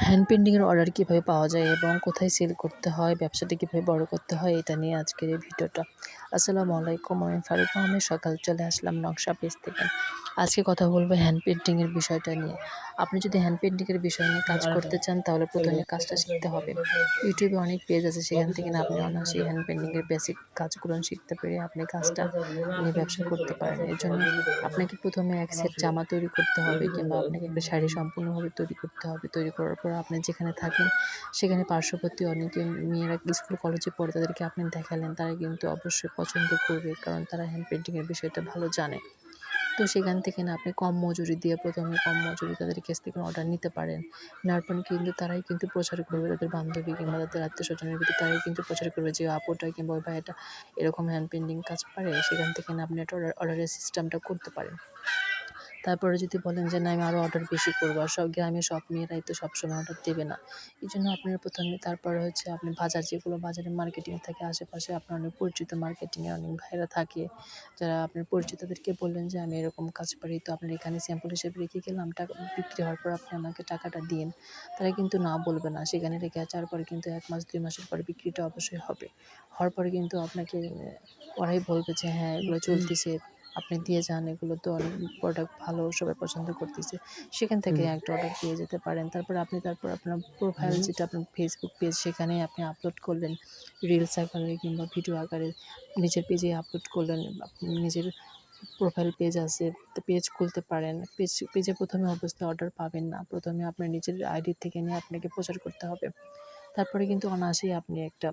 Hand পেইন্টিংয়ের order কীভাবে পাওয়া যায় এবং কোথায় সেল করতে হয়, ব্যবসাটা কীভাবে বড় করতে হয়, এটা নিয়ে আজকের এই ভিডিওটা। আসসালামু আলাইকুম, আমি ফারুক আহমেদ। সকাল চলে আসলাম নকশা পেজ থেকে। আজকে কথা বলবো হ্যান্ড পেইন্টিংয়ের বিষয়টা নিয়ে। আপনি যদি হ্যান্ড পেইন্টিংয়ের বিষয় নিয়ে কাজ করতে চান তাহলে প্রথমে কাজটা শিখতে হবে। ইউটিউবে অনেক পেজ আছে, সেখান থেকে না আপনি অনায়াসেই হ্যান্ড পেইন্টিংয়ের বেসিক কাজগুলো শিখতে পেরে আপনি কাজটা নিয়ে ব্যবসা করতে পারেন। এর জন্য আপনাকে প্রথমে এক সেট জামা তৈরি করতে হবে, কিংবা আপনাকে একটা শাড়ি সম্পূর্ণভাবে তৈরি করতে হবে। তৈরি করার পর আপনি যেখানে থাকেন সেখানে পার্শ্ববর্তী অনেকে মেয়েরা স্কুল কলেজে পড়ে, তাদেরকে আপনি দেখালেন, তারা কিন্তু অবশ্যই পছন্দ করবে, কারণ তারা হ্যান্ড পেইন্টিংয়ের বিষয়টা ভালো জানে। তো সেখান থেকে না আপনি কম মজুরি দিয়ে প্রথমে কম মজুরি তাদের কাছ থেকে অর্ডার নিতে পারেন। নেওয়ার পর কিন্তু তারাই কিন্তু প্রচার করবে, তাদের বান্ধবী কিংবা তাদের আত্মীয়স্বজনের ভিতরে তারাই কিন্তু প্রচার করবে যে আপুটা কিংবা ওই ভাইয়াটা এরকম হ্যান্ড পেইন্টিং কাজ পারে। সেখান থেকে না আপনি একটা অর্ডারের সিস্টেমটা করতে পারেন। তারপরে যদি বলেন যে না, আমি আরও অর্ডার বেশি করবো, আর গ্রামে সব মেয়েরাই তো সবসময় অর্ডার দেবে না। এই জন্য আপনার প্রথমে তারপরে হচ্ছে আপনি বাজার, যেগুলো বাজারে মার্কেটিং থাকে আশেপাশে আপনার অনেক পরিচিত মার্কেটিংয়ে অনেক ভাইরা থাকে, যারা আপনার পরিচিত, তাদেরকে বললেন যে আমি এরকম কাজ পারি, তো আপনার এখানে স্যাম্পল হিসেবে রেখে গেলাম, টাকা বিক্রি হওয়ার পর আপনি আমাকে টাকাটা দিন। তারা কিন্তু না বলবে না, সেখানে রেখে যাওয়ার পরে কিন্তু 1 মাস 2 মাসের পরে বিক্রিটা অবশ্যই হবে। হওয়ার পরে কিন্তু আপনাকে ওরাই বলবে যে হ্যাঁ, এগুলো চলতেছে, আপনি দিয়ে যান, এগুলো তো অনেক প্রোডাক্ট ভালো, সবাই পছন্দ করতেছে। সেখান থেকে একটা অর্ডার পেয়ে যেতে পারেন। তারপর আপনার প্রোফাইল, যেটা আপনার ফেসবুক পেজ, সেখানে আপনি আপলোড করলেন রিলস আকারে কিংবা ভিডিও আকারে, নিজের পেজে আপলোড করলেন। আপনি নিজের প্রোফাইল পেজ আছে, তো পেজ খুলতে পারেন। পেজে প্রথমে অবস্থায় অর্ডার পাবেন না, প্রথমে আপনার নিজের আইডি থেকে নিয়ে আপনাকে প্রচার করতে হবে। তারপরে কিন্তু অনায়াসেই আপনি একটা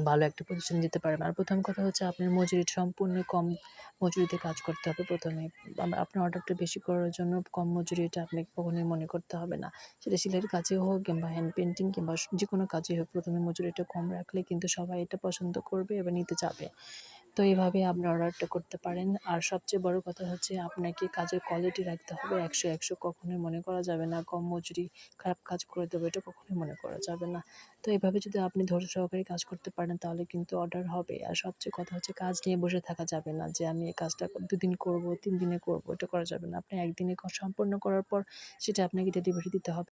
ভালো একটা পজিশন দিতে পারবেন। আর প্রথম কথা হচ্ছে আপনার মজুরি সম্পূর্ণ কম মজুরিতে কাজ করতে হবে প্রথমে। আপনার অর্ডারটা বেশি করার জন্য কম মজুরি, এটা আপনাকে কখনোই মনে করতে হবে না। সেটা সেলাইয়ের কাজে হোক কিংবা হ্যান্ড পেইন্টিং কিংবা যেকোনো কাজেই হোক, প্রথমে মজুরিটা কম রাখলে কিন্তু সবাই এটা পছন্দ করবে এবং নিতে চাবে। তো এইভাবে আপনি অর্ডারটা করতে পারেন। আর সবচেয়ে বড় কথা হচ্ছে আপনাকে কাজের কোয়ালিটি রাখতে হবে 100 কখনোই মনে করা যাবে না কম মজুরি খারাপ কাজ করে দেবো, এটা কখনোই মনে করা যাবে না। তো এভাবে যদি আপনি ধৈর্য সহকারে কাজ করতে পারেন তাহলে কিন্তু অর্ডার হবে। আর সবচেয়ে কথা হচ্ছে কাজ নিয়ে বসে থাকা যাবে না, যে আমি এই কাজটা 2 দিন করব, 3 দিনে করব, এটা করা যাবে না। আপনি 1 দিনে সম্পন্ন করার পর সেটা আপনাকে ডেলিভারি দিতে হবে।